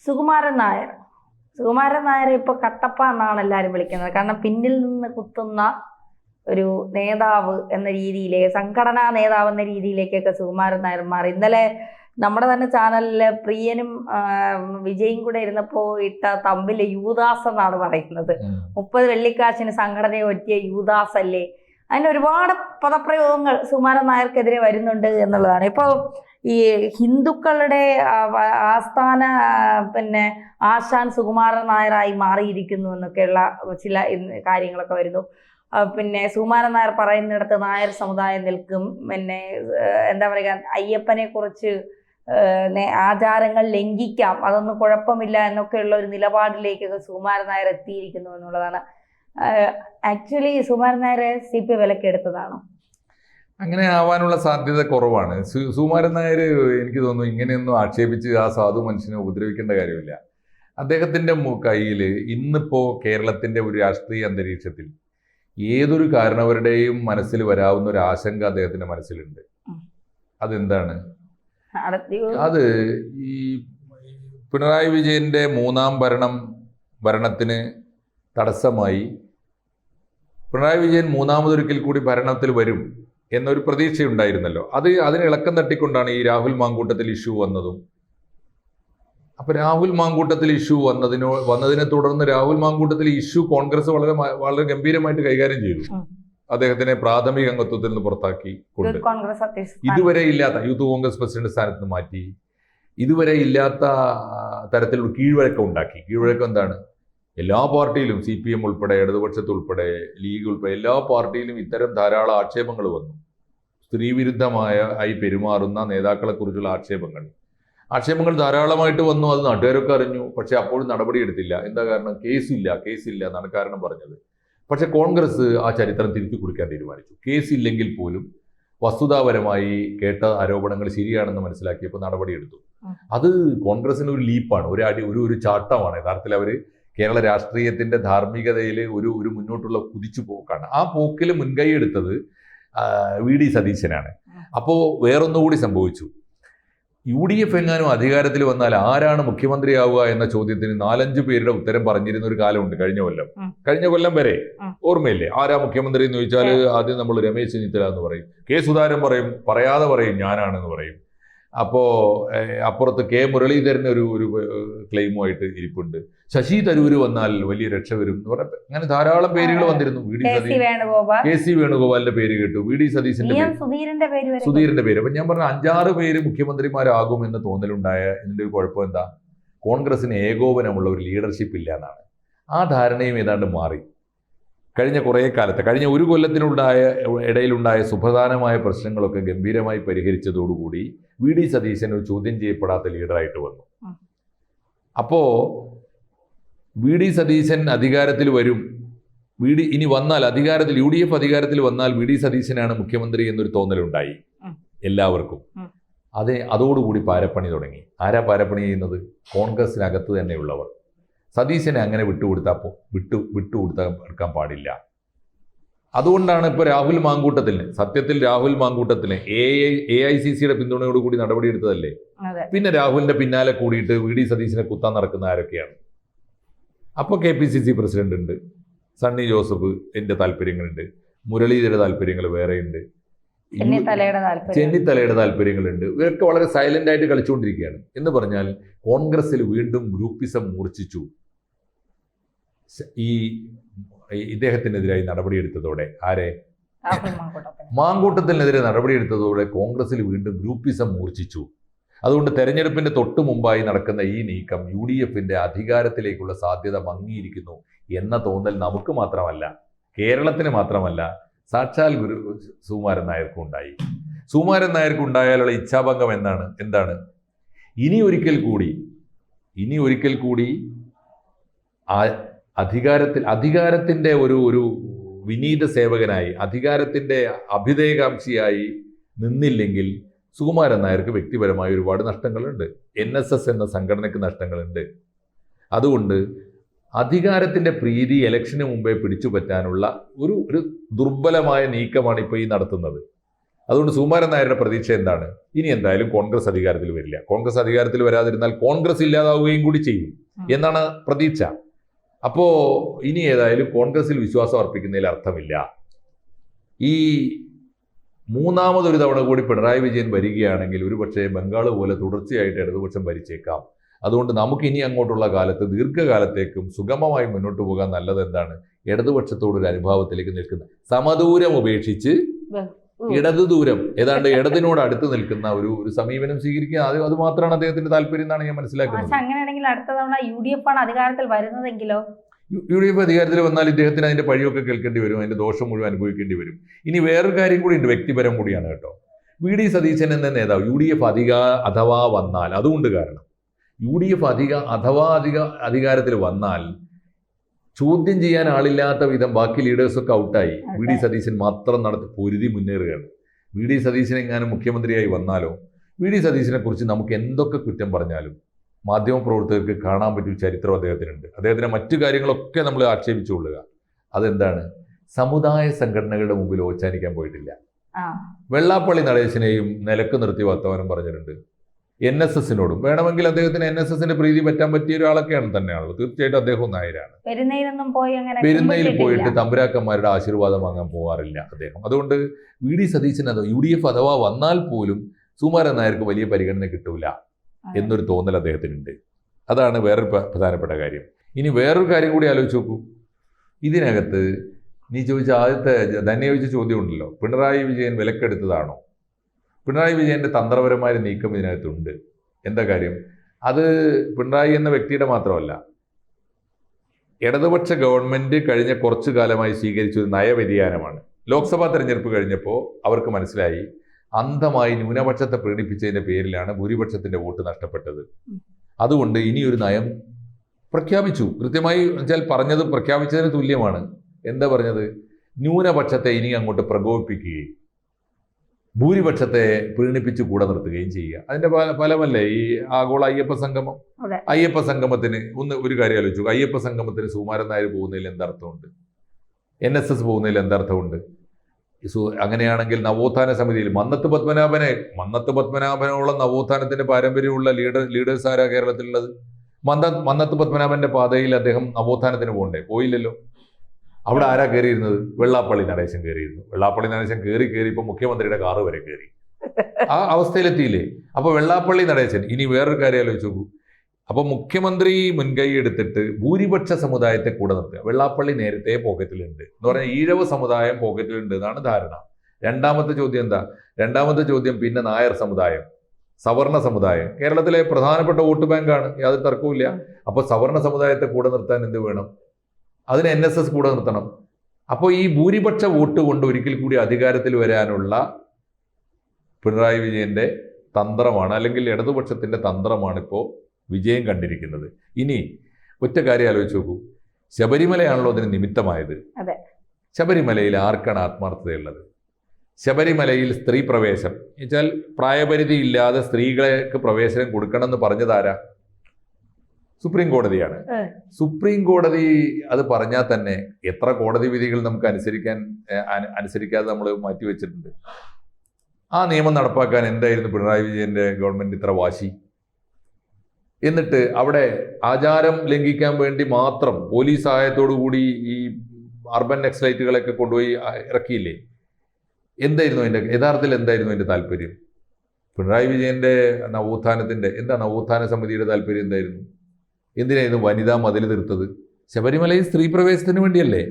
സുകുമാരൻ നായർ. സുകുമാരൻ നായർ ഇപ്പൊ കട്ടപ്പ എന്നാണ് എല്ലാവരും വിളിക്കുന്നത്. കാരണം പിന്നിൽ നിന്ന് കുത്തുന്ന ഒരു നേതാവ് എന്ന രീതിയിലേക്ക്, സംഘടനാ നേതാവ് എന്ന രീതിയിലേക്കൊക്കെ സുകുമാരൻ നായർ മാറി. ഇന്നലെ നമ്മുടെ തന്നെ ചാനലില് പ്രിയനും വിജയും കൂടെ ഇരുന്നപ്പോ ഇട്ട തമ്പില് യൂദാസ് എന്നാണ് പറയുന്നത്. 30 വെള്ളിക്കാശിന് സംഘടനയെ ഒറ്റിയ യൂദാസ് അല്ലേ. അതിന് ഒരുപാട് പദപ്രയോഗങ്ങൾ സുകുമാരൻ നായർക്കെതിരെ വരുന്നുണ്ട് എന്നുള്ളതാണ്. ഇപ്പൊ ഈ ഹിന്ദുക്കളുടെ ആസ്ഥാന ആശാൻ സുകുമാരൻ നായരായി മാറിയിരിക്കുന്നു എന്നൊക്കെയുള്ള ചില കാര്യങ്ങളൊക്കെ വരുന്നു. സുകുമാരൻ നായർ പറയുന്നിടത്ത് നായർ സമുദായം നിൽക്കും. എന്താ പറയുക, അയ്യപ്പനെ കുറിച്ച് ആചാരങ്ങൾ ലംഘിക്കാം, അതൊന്നും കുഴപ്പമില്ല എന്നൊക്കെയുള്ള ഒരു നിലപാടിലേക്കൊക്കെ സുകുമാരൻ നായർ എത്തിയിരിക്കുന്നു എന്നുള്ളതാണ്. Actually Sukumaran Nair CPI വിലക്കെടുത്തതാണോ? അങ്ങനെ ആവാനുള്ള സാധ്യത കുറവാണ്. സുകുമാരൻ നായർ എനിക്ക് തോന്നുന്നു ഇങ്ങനെയൊന്നും ആക്ഷേപിച്ച് ആ സാധു മനുഷ്യനെ ഉപദ്രവിക്കേണ്ട കാര്യമില്ല. അദ്ദേഹത്തിൻ്റെ കയ്യിൽ ഇന്നിപ്പോൾ കേരളത്തിൻ്റെ ഒരു രാഷ്ട്രീയ അന്തരീക്ഷത്തിൽ ഏതൊരു കാരണവരുടെയും മനസ്സിൽ വരാവുന്ന ഒരു ആശങ്ക അദ്ദേഹത്തിൻ്റെ മനസ്സിലുണ്ട്. അതെന്താണ്? അത് ഈ പിണറായി വിജയൻ്റെ മൂന്നാം ഭരണത്തിന് തടസ്സമായി പിണറായി വിജയൻ മൂന്നാമതൊരിക്കൽ കൂടി ഭരണത്തിൽ വരും എന്നൊരു പ്രതീക്ഷയുണ്ടായിരുന്നല്ലോ. അതിന് ഇളക്കം തട്ടിക്കൊണ്ടാണ് ഈ രാഹുൽ മാങ്കൂട്ടത്തിൽ ഇഷ്യൂ വന്നതും. അപ്പൊ രാഹുൽ മാങ്കൂട്ടത്തിൽ ഇഷ്യൂ വന്നതിനെ തുടർന്ന് രാഹുൽ മാങ്കൂട്ടത്തിൽ ഇഷ്യൂ കോൺഗ്രസ് വളരെ ഗംഭീരമായിട്ട് കൈകാര്യം ചെയ്തു. അദ്ദേഹത്തിനെ പ്രാഥമിക അംഗത്വത്തിൽ നിന്ന് പുറത്താക്കി കൊണ്ട് ഇതുവരെ ഇല്ലാത്ത യൂത്ത് കോൺഗ്രസ് പ്രസിഡന്റ് സ്ഥാനത്ത് നിന്ന് മാറ്റി. ഇതുവരെ ഇല്ലാത്ത തരത്തിലുള്ള കീഴ്വഴക്കം ഉണ്ടാക്കി. കീഴ്വഴക്കം എന്താണ്? എല്ലാ പാർട്ടിയിലും CPM ഉൾപ്പെടെ, ഇടതുപക്ഷത്തുൾപ്പെടെ, ലീഗ് ഉൾപ്പെടെ എല്ലാ പാർട്ടിയിലും ഇത്തരം ധാരാളം ആക്ഷേപങ്ങൾ വന്നു. സ്ത്രീവിരുദ്ധമായി പെരുമാറുന്ന നേതാക്കളെ കുറിച്ചുള്ള ആക്ഷേപങ്ങൾ ധാരാളമായിട്ട് വന്നു. അത് നാട്ടുകാരൊക്കെ അറിഞ്ഞു. പക്ഷെ അപ്പോഴും നടപടിയെടുത്തില്ല. എന്താ കാരണം? കേസില്ല എന്നാണ് കാരണം പറഞ്ഞത്. പക്ഷെ കോൺഗ്രസ് ആ ചരിത്രം തിരുത്തി കുറിക്കാൻ തീരുമാനിച്ചു. കേസില്ലെങ്കിൽ പോലും വസ്തുതാപരമായി കേട്ട ആരോപണങ്ങൾ ശരിയാണെന്ന് മനസ്സിലാക്കിയപ്പോൾ നടപടിയെടുത്തു. അത് കോൺഗ്രസിന് ഒരു ലീപ്പാണ്, ഒരു ചാട്ടമാണ്. യഥാർത്ഥത്തിൽ അവർ കേരള രാഷ്ട്രീയത്തിന്റെ ധാർമ്മികതയിൽ ഒരു മുന്നോട്ടുള്ള കുതിച്ചു പോക്കാണ്. ആ പോക്കിൽ മുൻകൈ എടുത്തത് VD സതീശനാണ്. അപ്പോൾ വേറൊന്നുകൂടി സംഭവിച്ചു. UDF എങ്ങാനും അധികാരത്തിൽ വന്നാൽ ആരാണ് മുഖ്യമന്ത്രിയാവുക എന്ന ചോദ്യത്തിന് 4-5 പേരുടെ ഉത്തരം പറഞ്ഞിരുന്ന ഒരു കാലമുണ്ട്. കഴിഞ്ഞ കൊല്ലം വരെ ഓർമ്മയില്ലേ? ആരാ മുഖ്യമന്ത്രി എന്ന് ചോദിച്ചാൽ ആദ്യം നമ്മൾ രമേശ് ചെന്നിത്തല എന്ന് പറയും, സുധാകരൻ പറയാതെ പറയും ഞാനാണെന്ന് പറയും. അപ്പോ അപ്പുറത്ത് മുരളീധരൻ ഒരു ക്ലെയിമുമായിട്ട് ഇരിപ്പുണ്ട്. ശശി തരൂര് വന്നാൽ വലിയ രക്ഷ വരും എന്ന് പറഞ്ഞ അങ്ങനെ ധാരാളം പേരുകൾ വന്നിരുന്നു. KC വേണുഗോപാലിന്റെ പേര് കേട്ടു, VD സതീശന്റെ സുധീരന്റെ പേര്. അപ്പൊ ഞാൻ പറഞ്ഞ 5-6 പേര് മുഖ്യമന്ത്രിമാരാകും എന്ന് തോന്നലുണ്ടായ ഇതിന്റെ ഒരു കുഴപ്പം എന്താ? കോൺഗ്രസിന് ഏകോപനമുള്ള ഒരു ലീഡർഷിപ്പ് ഇല്ല എന്നാണ്. ആ ധാരണയും ഏതാണ്ട് മാറി. കഴിഞ്ഞ ഒരു ഇടയിലുണ്ടായ സുപ്രധാനമായ പ്രശ്നങ്ങളൊക്കെ ഗംഭീരമായി പരിഹരിച്ചതോടുകൂടി VD സതീശൻ ഒരു ചോദ്യം ചെയ്യപ്പെടാത്ത ലീഡറായിട്ട് വന്നു. അപ്പോ VD സതീശൻ അധികാരത്തിൽ വരും, ഇനി വന്നാൽ UDF അധികാരത്തിൽ വന്നാൽ VD സതീശനാണ് മുഖ്യമന്ത്രി എന്നൊരു തോന്നലുണ്ടായി എല്ലാവർക്കും. അതോടുകൂടി പാരപ്പണി തുടങ്ങി. ആരാ പാരപ്പണി ചെയ്യുന്നത്? കോൺഗ്രസിനകത്ത് തന്നെയുള്ളവർ. സതീശനെ അങ്ങനെ വിട്ടുകൊടുക്കാൻ പാടില്ല. അതുകൊണ്ടാണ് ഇപ്പോൾ രാഹുൽ മാങ്കൂട്ടത്തിന് AICCയുടെ പിന്തുണയോടുകൂടി നടപടിയെടുത്തതല്ലേ. പിന്നെ രാഹുലിന്റെ പിന്നാലെ കൂടിയിട്ട് VD സതീശനെ കുത്താൻ നടക്കുന്ന ആരൊക്കെയാണ്? അപ്പോൾ KPCC പ്രസിഡന്റ് ഉണ്ട്, സണ്ണി ജോസഫ് എന്റെ താല്പര്യങ്ങളുണ്ട്, മുരളീധരന്റെ താല്പര്യങ്ങൾ വേറെയുണ്ട്, ചെന്നിത്തലയുടെ താല്പര്യങ്ങളുണ്ട്. ഇവരൊക്കെ വളരെ സൈലന്റ് ആയിട്ട് കളിച്ചുകൊണ്ടിരിക്കുകയാണ്. എന്ന് പറഞ്ഞാൽ കോൺഗ്രസിൽ വീണ്ടും ഗ്രൂപ്പിസം മൂർച്ഛിച്ചു. ഇദ്ദേഹത്തിനെതിരായി നടപടിയെടുത്തതോടെ മാങ്കൂട്ടത്തിനെതിരെ നടപടിയെടുത്തതോടെ കോൺഗ്രസിൽ വീണ്ടും ഗ്രൂപ്പിസം മൂർച്ഛിച്ചു. അതുകൊണ്ട് തെരഞ്ഞെടുപ്പിന്റെ തൊട്ടു മുമ്പായി നടക്കുന്ന ഈ നീക്കം UDFന്റെ അധികാരത്തിലേക്കുള്ള സാധ്യത മങ്ങിയിരിക്കുന്നു എന്ന തോന്നൽ നമുക്ക് മാത്രമല്ല, കേരളത്തിന് മാത്രമല്ല, സാക്ഷാൽ സുകുമാരൻ നായർക്കും ഉണ്ടായി. സുകുമാരൻ നായർക്ക് ഉണ്ടായാലുള്ള ഇച്ഛാഭംഗം എന്താണ്? ഇനി ഒരിക്കൽ കൂടി അധികാരത്തിന്റെ ഒരു വിനീത സേവകനായി, അധികാരത്തിന്റെ അഭ്യുദയകാംക്ഷിയായി നിന്നില്ലെങ്കിൽ സുകുമാരൻ നായർക്ക് വ്യക്തിപരമായ ഒരുപാട് നഷ്ടങ്ങളുണ്ട്. NSS എന്ന സംഘടനയ്ക്ക് നഷ്ടങ്ങളുണ്ട്. അതുകൊണ്ട് അധികാരത്തിന്റെ പ്രീതി ഇലക്ഷന് മുമ്പേ പിടിച്ചു പറ്റാനുള്ള ഒരു ദുർബലമായ നീക്കമാണ് ഇപ്പോൾ ഈ നടത്തുന്നത്. അതുകൊണ്ട് സുകുമാരൻ നായരുടെ പ്രതീക്ഷ എന്താണ്? ഇനി എന്തായാലും കോൺഗ്രസ് അധികാരത്തിൽ വരില്ല. കോൺഗ്രസ് അധികാരത്തിൽ വരാതിരുന്നാൽ കോൺഗ്രസ് ഇല്ലാതാവുകയും കൂടി ചെയ്യും എന്നാണ് പ്രതീക്ഷ. അപ്പോ ഇനി ഏതായാലും കോൺഗ്രസിൽ വിശ്വാസം അർപ്പിക്കുന്നതിൽ അർത്ഥമില്ല. ഈ മൂന്നാമതൊരു തവണ കൂടി പിണറായി വിജയൻ വരികയാണെങ്കിൽ ഒരുപക്ഷെ ബംഗാൾ പോലെ തുടർച്ചയായിട്ട് ഇടതുപക്ഷം ഭരിച്ചേക്കാം. അതുകൊണ്ട് നമുക്ക് ഇനി അങ്ങോട്ടുള്ള കാലത്ത് ദീർഘകാലത്തേക്കും സുഗമമായി മുന്നോട്ട് പോകാൻ നല്ലത് എന്താണ്? ഇടതുപക്ഷത്തോടൊരു അനുഭാവത്തിലേക്ക് നിൽക്കുന്ന, സമദൂരം ഉപേക്ഷിച്ച് ഇടതു ദൂരം, ഏതാണ്ട് ഇടതിനോട് അടുത്ത് നിൽക്കുന്ന ഒരു സമീപനം സ്വീകരിക്കുക. അത് മാത്രമാണ് അദ്ദേഹത്തിന്റെ താല്പര്യം എന്നാണ് ഞാൻ മനസ്സിലാക്കുന്നത്. അങ്ങനെയാണെങ്കിൽ അടുത്ത തവണ UDF ആണ് അധികാരത്തിൽ വരുന്നതെങ്കിലോ? UDF അധികാരത്തിൽ വന്നാൽ ഇദ്ദേഹത്തിന് അതിന്റെ പഴിയൊക്കെ കേൾക്കേണ്ടി വരും, അതിന്റെ ദോഷം മുഴുവൻ അനുഭവിക്കേണ്ടി വരും. ഇനി വേറൊരു കാര്യം കൂടി ഉണ്ട്, വ്യക്തിപരം കൂടിയാണ് കേട്ടോ. VD സതീശൻ എന്ന നേതാവ് UDF അഥവാ വന്നാൽ, അതുകൊണ്ട് കാരണം UDF അധികാരത്തിൽ വന്നാൽ ചോദ്യം ചെയ്യാൻ ആളില്ലാത്ത വിധം ബാക്കി ലീഡേഴ്സൊക്കെ ഔട്ടായി. VD സതീശൻ മാത്രം പൊരുതി മുന്നേറുകയാണ്. VD സതീശൻ എങ്ങാനും മുഖ്യമന്ത്രിയായി വന്നാലോ, VD സതീശനെ കുറിച്ച് നമുക്ക് എന്തൊക്കെ കുറ്റം പറഞ്ഞാലും മാധ്യമപ്രവർത്തകർക്ക് കാണാൻ പറ്റിയ ചരിത്രം അദ്ദേഹത്തിനുണ്ട്. അദ്ദേഹത്തിൻ്റെ മറ്റു കാര്യങ്ങളൊക്കെ നമ്മൾ ആക്ഷേപിച്ചുകൊള്ളുക. അതെന്താണ്? സമുദായ സംഘടനകളുടെ മുമ്പിൽ ഓച്ചാനിക്കാൻ പോയിട്ടില്ല. വെള്ളാപ്പള്ളി നടേശനെയും നിലക്ക് നിർത്തി വർത്തമാനം പറഞ്ഞിട്ടുണ്ട്. NSSനോടും വേണമെങ്കിൽ അദ്ദേഹത്തിന് NSSന്റെ പ്രീതി പറ്റാൻ പറ്റിയ ഒരാളൊക്കെയാണ് തന്നെയാണല്ലോ. തീർച്ചയായിട്ടും അദ്ദേഹം നായരാണ്. പെരുന്നയിൽ പോയിട്ട് തമ്പുരാക്കന്മാരുടെ ആശീർവാദം വാങ്ങാൻ പോകാറില്ല അദ്ദേഹം. അതുകൊണ്ട് VD സതീശൻ UDF അഥവാ വന്നാൽ പോലും സുകുമാരൻ നായർക്ക് വലിയ പരിഗണന കിട്ടൂല എന്നൊരു തോന്നൽ അദ്ദേഹത്തിനുണ്ട്. അതാണ് വേറൊരു പ്രധാനപ്പെട്ട കാര്യം. ഇനി വേറൊരു കാര്യം കൂടി ആലോചിച്ച് നോക്കൂ. ഇതിനകത്ത് നീ ചോദിച്ച ആദ്യത്തെ ധന്യ ചോദ്യം ഉണ്ടല്ലോ, പിണറായി വിജയൻ വിലക്കെടുത്തതാണോ? പിണറായി വിജയന്റെ തന്ത്രപരമായ നീക്കം ഇതിനകത്തുണ്ട്. എന്താ കാര്യം? അത് പിണറായി എന്ന വ്യക്തിയുടെ മാത്രമല്ല, ഇടതുപക്ഷ ഗവൺമെന്റ് കഴിഞ്ഞ കുറച്ചു കാലമായി സ്വീകരിച്ചൊരു നയവ്യതിയാനമാണ്. ലോക്സഭാ തെരഞ്ഞെടുപ്പ് കഴിഞ്ഞപ്പോൾ അവർക്ക് മനസ്സിലായി അന്ധമായി ന്യൂനപക്ഷത്തെ പ്രീണിപ്പിച്ചതിന്റെ പേരിലാണ് ഭൂരിപക്ഷത്തിന്റെ വോട്ട് നഷ്ടപ്പെട്ടത്. അതുകൊണ്ട് ഇനിയൊരു നയം പ്രഖ്യാപിച്ചു. കൃത്യമായി വെച്ചാൽ പറഞ്ഞത് പ്രഖ്യാപിച്ചതിന് തുല്യമാണ്. എന്താ പറഞ്ഞത്? ന്യൂനപക്ഷത്തെ ഇനി അങ്ങോട്ട് പ്രകോപിപ്പിക്കുകയും ഭൂരിപക്ഷത്തെ പ്രീണിപ്പിച്ച് കൂടെ നിർത്തുകയും ചെയ്യുക. അതിന്റെ ഫലമല്ലേ ഈ ആഗോള അയ്യപ്പ സംഗമം. അയ്യപ്പ സംഗമത്തിന് ഒരു കാര്യം ആലോചിച്ചു. അയ്യപ്പ സംഗമത്തിന് സുകുമാരൻ നായർ പോകുന്നതിൽ എന്തർത്ഥമുണ്ട്? NSS പോകുന്നതിൽ എന്തർത്ഥമുണ്ട്? അങ്ങനെയാണെങ്കിൽ നവോത്ഥാന സമിതിയിൽ മന്നത്ത് പത്മനാഭനോളം നവോത്ഥാനത്തിന്റെ പാരമ്പര്യമുള്ള ലീഡേഴ്സ് ആരാ കേരളത്തിലുള്ളത്? മന്നത്ത് പത്മനാഭന്റെ പാതയിൽ അദ്ദേഹം നവോത്ഥാനത്തിന് പോകണ്ടേ? പോയില്ലല്ലോ. അവിടെ ആരാ കയറിയിരുന്നത്? വെള്ളാപ്പള്ളി നടേശൻ കയറിയിരുന്നു. വെള്ളാപ്പള്ളി നടേശൻ കയറി ഇപ്പൊ മുഖ്യമന്ത്രിയുടെ കാറ് വരെ കയറി. ആ അവസ്ഥയിലെത്തിയില്ലേ? അപ്പൊ വെള്ളാപ്പള്ളി നടേശൻ ഇനി വേറൊരു കാര്യം ആലോചിച്ച് നോക്കൂ. അപ്പൊ മുഖ്യമന്ത്രി മുൻകൈ എടുത്തിട്ട് ഭൂരിപക്ഷ സമുദായത്തെ കൂടെ നിർത്തുക. വെള്ളാപ്പള്ളി നേരത്തെ പോക്കറ്റിലുണ്ട് എന്ന് പറഞ്ഞാൽ ഈഴവ സമുദായം പോക്കറ്റിലുണ്ട് എന്നാണ് ധാരണ. രണ്ടാമത്തെ ചോദ്യം എന്താ? രണ്ടാമത്തെ ചോദ്യം പിന്നെ നായർ സമുദായം, സവർണ സമുദായം കേരളത്തിലെ പ്രധാനപ്പെട്ട വോട്ട് ബാങ്കാണ്, യാതൊരു തർക്കവുമില്ല. അപ്പൊ സവർണ സമുദായത്തെ കൂടെ നിർത്താൻ എന്ത് വേണം? അതിന് NSS കൂടെ നിർത്തണം. അപ്പോൾ ഈ ഭൂരിപക്ഷ വോട്ട് കൊണ്ട് ഒരിക്കൽ കൂടി അധികാരത്തിൽ വരാനുള്ള പിണറായി വിജയന്റെ തന്ത്രമാണ്, അല്ലെങ്കിൽ ഇടതുപക്ഷത്തിന്റെ തന്ത്രമാണ് ഇപ്പോൾ വിജയം കണ്ടിരിക്കുന്നത്. ഇനി ഒറ്റ കാര്യം ആലോചിച്ച് നോക്കൂ. ശബരിമലയാണല്ലോ അതിന് നിമിത്തമായത്. ശബരിമലയിൽ ആർക്കാണ് ആത്മാർത്ഥതയുള്ളത്? ശബരിമലയിൽ സ്ത്രീ പ്രവേശം എന്നുവെച്ചാൽ പ്രായപരിധി ഇല്ലാതെ സ്ത്രീകൾക്ക് പ്രവേശനം കൊടുക്കണമെന്ന് പറഞ്ഞതാരാ? സുപ്രീം കോടതിയാണ്. സുപ്രീം കോടതി അത് പറഞ്ഞാൽ തന്നെ എത്ര കോടതി വിധികൾ നമുക്ക് അനുസരിക്കാതെ നമ്മൾ മാറ്റിവെച്ചിട്ടുണ്ട്. ആ നിയമം നടപ്പാക്കാൻ എന്തായിരുന്നു പിണറായി വിജയന്റെ ഗവൺമെന്റ് ഇത്ര വാശി? എന്നിട്ട് അവിടെ ആചാരം ലംഘിക്കാൻ വേണ്ടി മാത്രം പോലീസ് സഹായത്തോടു കൂടി ഈ അർബൻ നക്സലൈറ്റുകളൊക്കെ കൊണ്ടുപോയി ഇറക്കിയില്ലേ? എന്തായിരുന്നു യഥാർത്ഥത്തിൽ എന്തായിരുന്നു അതിന്റെ താല്പര്യം? പിണറായി വിജയന്റെ നവോത്ഥാന സമിതിയുടെ താല്പര്യം എന്തായിരുന്നു? എന്തിനായിരുന്നു വനിതാ മതിൽ തീർത്തത്? ശബരിമലയിൽ സ്ത്രീ പ്രവേശനത്തിന് വേണ്ടിയല്ലേ?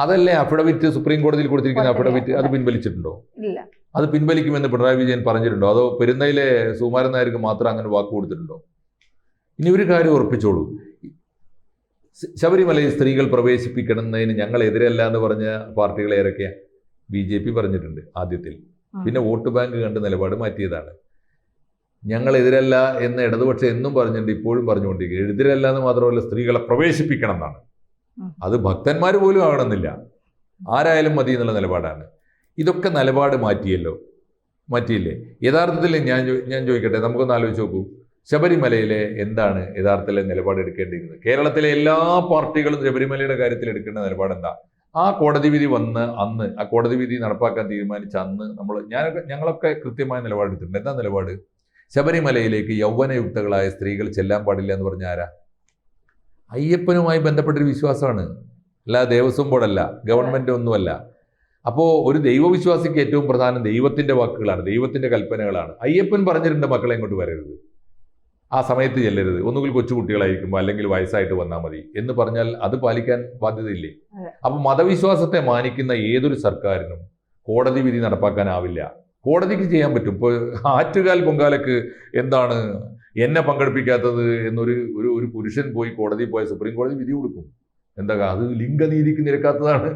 അതല്ലേ അഫിഡവിറ്റ് സുപ്രീം കോടതിയിൽ കൊടുത്തിരിക്കുന്ന അഫിഡവിറ്റ്? അത് പിൻവലിച്ചിട്ടുണ്ടോ? അത് പിൻവലിക്കുമെന്ന് പിണറായി വിജയൻ പറഞ്ഞിട്ടുണ്ടോ? അതോ പെരുന്നയിലെ സുകുമാരൻ നായർക്ക് മാത്രം അങ്ങനെ വാക്ക് കൊടുത്തിട്ടുണ്ടോ? ഇനി ഒരു കാര്യം ഉറപ്പിച്ചോളൂ. ശബരിമലയിൽ സ്ത്രീകൾ പ്രവേശിപ്പിക്കണമെന്നതിന് ഞങ്ങൾ എതിരല്ല എന്ന് പറഞ്ഞ പാർട്ടികളെ ഏതൊക്കെയാ? BJP പറഞ്ഞിട്ടുണ്ട് ആദ്യത്തിൽ. പിന്നെ വോട്ട് ബാങ്ക് കണ്ട് നിലപാട് മാറ്റിയതാണ്. ഞങ്ങൾ എതിരല്ല എന്ന് ഇടതുപക്ഷം എന്നും പറഞ്ഞിട്ടുണ്ട്, ഇപ്പോഴും പറഞ്ഞുകൊണ്ടിരിക്കുക. എതിരല്ല എന്ന് മാത്രമല്ല, സ്ത്രീകളെ പ്രവേശിപ്പിക്കണം എന്നാണ്. അത് ഭക്തന്മാർ പോലും ആകണമെന്നില്ല, ആരായാലും മതി എന്നുള്ള നിലപാടാണ്. ഇതൊക്കെ നിലപാട് മാറ്റിയില്ലേ? യഥാർത്ഥത്തിൽ ഞാൻ ചോദിക്കട്ടെ, നമുക്കൊന്ന് ആലോചിച്ച് നോക്കൂ. ശബരിമലയിലെ എന്താണ് യഥാർത്ഥത്തിലെ നിലപാട് എടുക്കേണ്ടിയിരുന്നത്? കേരളത്തിലെ എല്ലാ പാർട്ടികളും ശബരിമലയുടെ കാര്യത്തിൽ എടുക്കേണ്ട നിലപാട് എന്താ? ആ കോടതി വിധി വന്ന് അന്ന് ആ കോടതി വിധി നടപ്പാക്കാൻ തീരുമാനിച്ച അന്ന് ഞങ്ങളൊക്കെ കൃത്യമായ നിലപാടെടുത്തിട്ടുണ്ട്. എന്താ നിലപാട്? ശബരിമലയിലേക്ക് യൗവനയുക്തകളായ സ്ത്രീകൾ ചെല്ലാൻ പാടില്ല എന്ന് പറഞ്ഞ ആരാ? അയ്യപ്പനുമായി ബന്ധപ്പെട്ടൊരു വിശ്വാസമാണ്, അല്ലാതെ ദേവസ്വം ബോർഡല്ല, ഗവൺമെന്റ് ഒന്നുമല്ല. അപ്പോൾ ഒരു ദൈവവിശ്വാസിക്ക് ഏറ്റവും പ്രധാനം ദൈവത്തിന്റെ വാക്കുകളാണ്, ദൈവത്തിന്റെ കൽപ്പനകളാണ്. അയ്യപ്പൻ പറഞ്ഞിട്ടുണ്ട് മക്കളെ ഇങ്ങോട്ട് വരരുത്, ആ സമയത്ത് ചെല്ലരുത്, ഒന്നുകിൽ കൊച്ചുകുട്ടികളായിരിക്കുമ്പോൾ അല്ലെങ്കിൽ വയസ്സായിട്ട് വന്നാൽ മതി എന്ന് പറഞ്ഞാൽ അത് പാലിക്കാൻ ബാധ്യതയില്ലേ? അപ്പൊ മതവിശ്വാസത്തെ മാനിക്കുന്ന ഏതൊരു സർക്കാരിനും കോടതി വിധി നടപ്പാക്കാനാവില്ല. കോടതിക്ക് ചെയ്യാൻ പറ്റും. ഇപ്പോൾ ആറ്റുകാൽ പൊങ്കാലക്ക് എന്താണ് എന്നെ പങ്കെടുപ്പിക്കാത്തത് ഒരു പുരുഷൻ പോയി കോടതിയിൽ പോയ സുപ്രീം കോടതി വിധി കൊടുക്കും. എന്താ, അത് ലിംഗനീതിക്ക് നിരക്കാത്തതാണ്.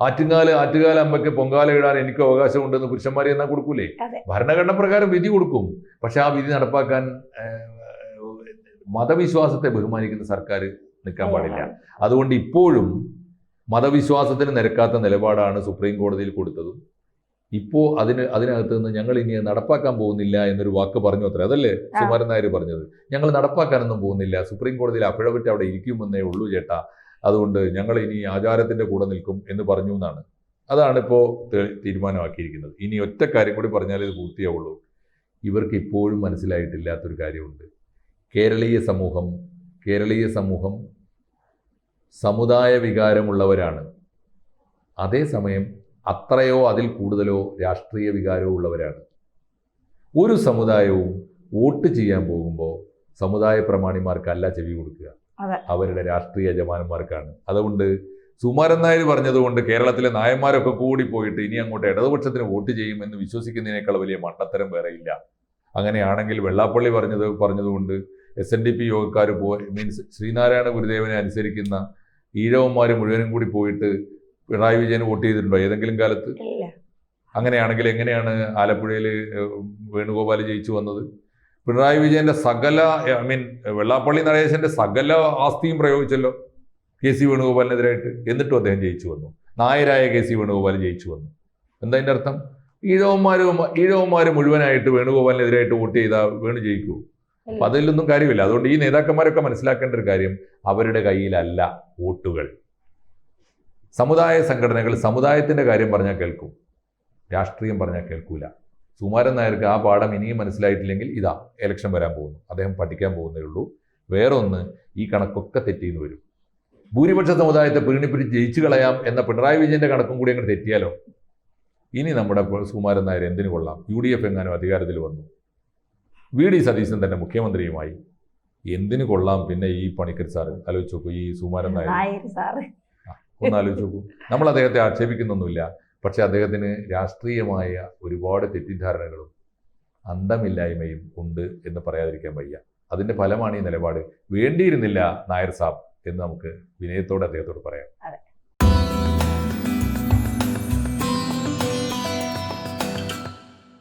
ആറ്റുകാല അമ്മയ്ക്ക് പൊങ്കാല ഇടാൻ എനിക്ക് അവകാശമുണ്ടെന്ന് പുരുഷന്മാരെ എന്നാ കൊടുക്കൂലേ? ഭരണഘടന പ്രകാരം വിധി കൊടുക്കും. പക്ഷെ ആ വിധി നടപ്പാക്കാൻ മതവിശ്വാസത്തെ ബഹുമാനിക്കുന്ന സർക്കാർ നിൽക്കാൻ പാടില്ല. അതുകൊണ്ട് ഇപ്പോഴും മതവിശ്വാസത്തിന് നിരക്കാത്ത നിലപാടാണ് സുപ്രീം കോടതിയിൽ കൊടുത്തതും. ഇപ്പോൾ അതിനകത്ത് നിന്ന് ഞങ്ങൾ ഇനി നടപ്പാക്കാൻ പോകുന്നില്ല എന്നൊരു വാക്ക് പറഞ്ഞു അത്ര. അതല്ലേ സുകുമാരൻ നായർ പറഞ്ഞത്? ഞങ്ങൾ നടപ്പാക്കാനൊന്നും പോകുന്നില്ല, സുപ്രീം കോടതിയിൽ അഫിഡവിറ്റ് അവിടെ ഇരിക്കുമെന്നേ ഉള്ളൂ ചേട്ടാ, അതുകൊണ്ട് ഞങ്ങൾ ഇനി ആചാരത്തിന്റെ കൂടെ നിൽക്കും എന്ന് പറഞ്ഞു എന്നാണ്. അതാണ് ഇപ്പോൾ തീരുമാനമാക്കിയിരിക്കുന്നത്. ഇനി ഒറ്റ കാര്യം കൂടി പറഞ്ഞാലേ ഇത് പൂർത്തിയാവുള്ളൂ. ഇവർക്ക് ഇപ്പോഴും മനസ്സിലായിട്ടില്ലാത്തൊരു കാര്യമുണ്ട്. കേരളീയ സമൂഹം സമുദായ വികാരമുള്ളവരാണ്. അതേസമയം അത്രയോ അതിൽ കൂടുതലോ രാഷ്ട്രീയ വികാരവും ഉള്ളവരാണ്. ഒരു സമുദായവും വോട്ട് ചെയ്യാൻ പോകുമ്പോൾ സമുദായ പ്രമാണിമാർക്കല്ല ചെവി കൊടുക്കുക, അവരുടെ രാഷ്ട്രീയ യജമാനന്മാർക്കാണ്. അതുകൊണ്ട് സുകുമാരൻ നായർ പറഞ്ഞതുകൊണ്ട് കേരളത്തിലെ നായന്മാരൊക്കെ കൂടി പോയിട്ട് ഇനി അങ്ങോട്ട് ഇടതുപക്ഷത്തിന് വോട്ട് ചെയ്യുമെന്ന് വിശ്വസിക്കുന്നതിനേക്കാൾ വലിയ മണ്ടത്തരം വേറെ ഇല്ല. അങ്ങനെയാണെങ്കിൽ വെള്ളാപ്പള്ളി പറഞ്ഞതുകൊണ്ട് SNDP യോഗക്കാർ മീൻസ് ശ്രീനാരായണ ഗുരുദേവനെ അനുസരിക്കുന്ന ഈഴവന്മാർ മുഴുവനും കൂടി പോയിട്ട് പിണറായി വിജയന് വോട്ട് ചെയ്തിട്ടുണ്ടോ ഏതെങ്കിലും കാലത്ത്? അങ്ങനെയാണെങ്കിൽ എങ്ങനെയാണ് ആലപ്പുഴയിൽ വേണുഗോപാൽ ജയിച്ചു വന്നത്? പിണറായി വിജയന്റെ സകല വെള്ളാപ്പള്ളി നടേശന്റെ സകല ആസ്തിയും പ്രയോഗിച്ചല്ലോ KC വേണുഗോപാലിനെതിരായിട്ട്. എന്നിട്ടും അദ്ദേഹം ജയിച്ചു വന്നു. നായരായ KC വേണുഗോപാൽ ജയിച്ചു വന്നു. എന്താ അതിൻ്റെ അർത്ഥം? ഈഴവന്മാർ മുഴുവനായിട്ട് വേണുഗോപാലിനെതിരായിട്ട് വോട്ട് ചെയ്താൽ വേണു ജയിക്കൂ? അപ്പൊ അതിലൊന്നും കാര്യമില്ല. അതുകൊണ്ട് ഈ നേതാക്കന്മാരൊക്കെ മനസ്സിലാക്കേണ്ട ഒരു കാര്യം, അവരുടെ കയ്യിലല്ല വോട്ടുകൾ. സമുദായ സംഘടനകൾ സമുദായത്തിന്റെ കാര്യം പറഞ്ഞാൽ കേൾക്കും, രാഷ്ട്രീയം പറഞ്ഞാൽ കേൾക്കൂല. സുകുമാരൻ നായർക്ക് ആ പാഠം ഇനിയും മനസ്സിലായിട്ടില്ലെങ്കിൽ ഇതാ ഇലക്ഷൻ വരാൻ പോകുന്നു, അദ്ദേഹം പഠിക്കാൻ പോകുന്നേ ഉള്ളൂ. വേറൊന്ന്, ഈ കണക്കൊക്കെ തെറ്റിന്ന് വരും. ഭൂരിപക്ഷ സമുദായത്തെ പീഡിപ്പിച്ച് ജയിച്ചു കളയാം എന്ന പിണറായി വിജയന്റെ കണക്കും കൂടി അങ്ങോട്ട് തെറ്റിയാലോ? ഇനി നമ്മുടെ സുകുമാരൻ നായർ എന്തിനു കൊള്ളാം? UDF എങ്ങാനും അധികാരത്തിൽ വന്നു, VD സതീശൻ തന്നെ മുഖ്യമന്ത്രിയുമായി, എന്തിനു കൊള്ളാം പിന്നെ ഈ പണിക്കർ സാറ്? ആലോചിച്ച് നോക്കൂ, ഈ സുകുമാരൻ നായർ ഒന്ന് ആലോചിച്ച് നോക്കൂ. നമ്മൾ അദ്ദേഹത്തെ ആക്ഷേപിക്കുന്നൊന്നുമില്ല, പക്ഷെ അദ്ദേഹത്തിന് രാഷ്ട്രീയമായ ഒരുപാട് തെറ്റിദ്ധാരണകളും അന്തമില്ലായ്മയും ഉണ്ട് എന്ന് പറയാതിരിക്കാൻ വയ്യ. അതിന്റെ ഫലമാണ് ഈ നിലപാട്. വേണ്ടിയിരുന്നില്ല നായർ സാബ് എന്ന് നമുക്ക് വിനയത്തോടെ അദ്ദേഹത്തോട് പറയാം.